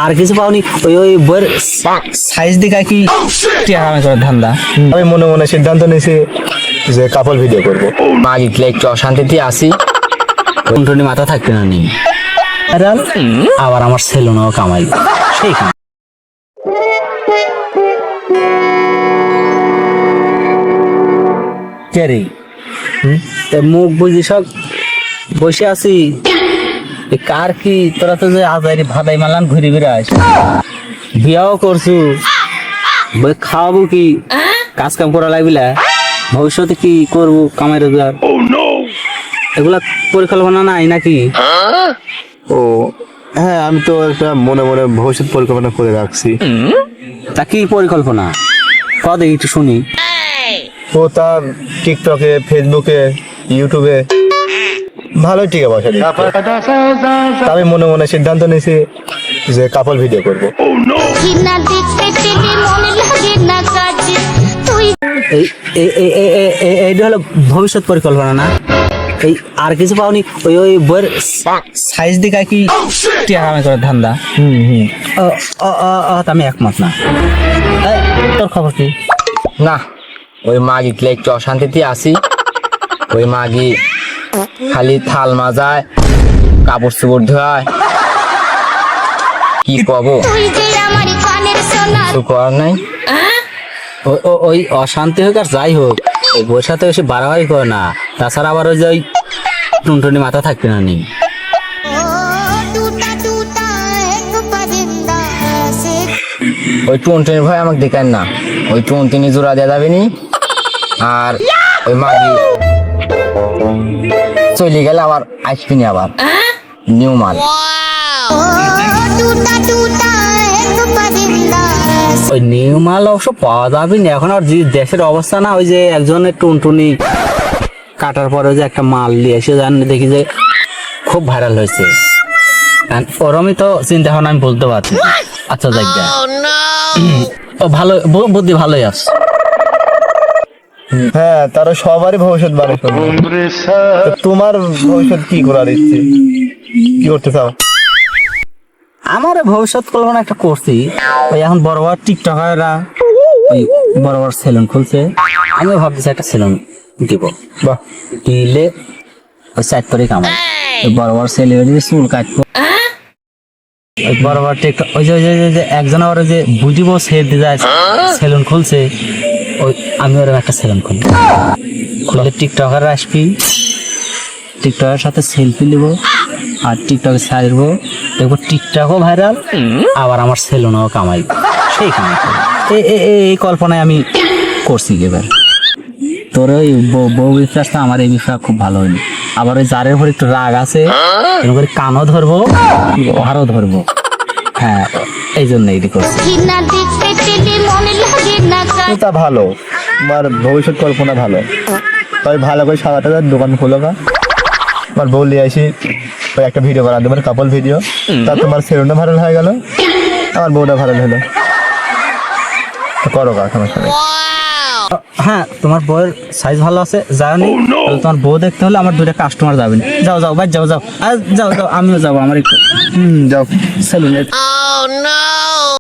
আর কিছু পাওনি? ওই ওই বইয়ের সাইজ দেখা কি টিয়া কামাই করার ধান্দা? আমি মনে মনে সিদ্ধান্ত নিয়েছি যে কাপল ভিডিও করব। মা গিটলে একটু অশান্তিতে আসি। টুনটুনি মাথা থাকবে না নি আবার আমার সেলুনও কামাই সেই কামাই। কে রে? মুখ বুঝি সব বসে আছি। কার কি তোরা তো যে আজারি ভাদাই মালান ঘুরে বেড়াস, বিয়াও করছু, খাওয়াবো কি, কাজ কাম করা লাগবিলা, ভবিষ্যতে কি করবো কামাই রোজগার, এগুলা পরিকল্পনা নাই নাকি? ও হ্যাঁ, আমি তো একটা মনে মনে ভবিষ্যৎ পরিকল্পনা করে রাখছি। তা কি পরিকল্পনা কত একটু শুনি। ও তার টিকটকে, ফেসবুকে, ইউটিউবে ভালোই টিকে পয়সা দিচ্ছে। আমি মনে মনে সিদ্ধান্ত নিয়েছি যে কাপল ভিডিও করব। এইটা হলো ভবিষ্যৎ পরিকল্পনা না? এই আর কিছু পাওনি? ওই ওই বইয়ের সাইজ দেখা কি টিয়া কামাই করার ধান্দা? আমি একমত না। তোর খবর কি? না, ওই মা গিটলে একটু অশান্তিতে আসি। ওই মাগি খালি থাল মাজায়, কাপড় চোপড় ধোয়, কি কব, কিছু করার নাই। ওই অশান্তি হোক আর যাই হোক, ওই বইয়ের সাথে এসে বাড়াবাড়ি করে না। তাছাড়া আবার ওই যে ওই টুনটুনি মাথা থাকবে না নি। ওই টুনটুনির ভয় আমাকে দেখান না। ওই টুনটুনি জোড়া দেওয়া যাবে নি। আর ওই মাগি চলে গেলে আবার আসবি নি, আবার নিউ মাল। ওই নিউ মাল অবশ্য পাওয়া যাবে না এখন। আর যে দেশের অবস্থা না, ওই যে একজনের টুনটুনি কাটার পরে যে একটা মাল নিয়ে এসে জানি দেখি যে খুব ভাইরাল হয়েছে। ওরমই তো চিন্তা ভাবনা আমি বলতে পারছি। আচ্ছা যাই, ও ভালো বুদ্ধি, ভালোই আছে। হ্যাঁ, তারা সবারই ভবিষ্যৎ বাড়ি করবে। তোমার ভবিষ্যৎ কি করার ইচ্ছে, কি করতে চাও? আমার ভবিষ্যৎ কল্পনা একটা করছি। ওই এখন বড় বড় টিকটকাররা ওই বড় বড় সেলুন খুলছে, আমিও ভাবতেছি একটা সেলুন দিব। বাহ, দিলে ওই সাইড করে কামাই, ওই বড় বড় সেলিব্রিটি চুল কাটবো, ওই বড় বড় টিকটক, ওই যে একজন আবার ওই যে বুঝিব সে যায় সেলুন খুলছে, ওই আমি ওরকম একটা সেলুন খুলবো। খুলে টিকটকাররা আসবি, টিকটকের সাথে সেলফি নিব আর টিকটকে ছাড়বো, দেখবো টিকটকও ভাইরাল, আবার আমার সেলুনও কামাই সেই কামাই। এই কল্পনায় আমি করছি এবার। তোর ওই বউ বিশ্বাসটা আমার এই বিষয়ে খুব ভালো হয়নি। আবার ওই জারের উপর একটু রাগ আছে, এরকম করে কানও ধরবো, ওহারও ধরবো। হ্যাঁ, এই জন্য এটি করছি। তা ভালো, তোমার ভবিষ্যৎ কল্পনা ভালো। তবে ভালো করে 7-8 দোকান খোলো গা। আমার বউ নিয়ে আসি, ওই একটা ভিডিও বানাতে, মানে কাপল ভিডিও। তা তোমার সেলুনটা ভাইরাল হয়ে গেল, আমার বউটা ভাইরাল হলো। করো গা, সমস্যা নেই। হ্যাঁ, তোমার বউয়ের সাইজ ভালো আছে, জানি তোমার বউ দেখতে হলে আমার 2টা কাস্টমার যাবেন। যাও যাও ভাই, যাও যাও, যাও যাও, আমিও যাবো, আমার একটু যাও সেলুনে।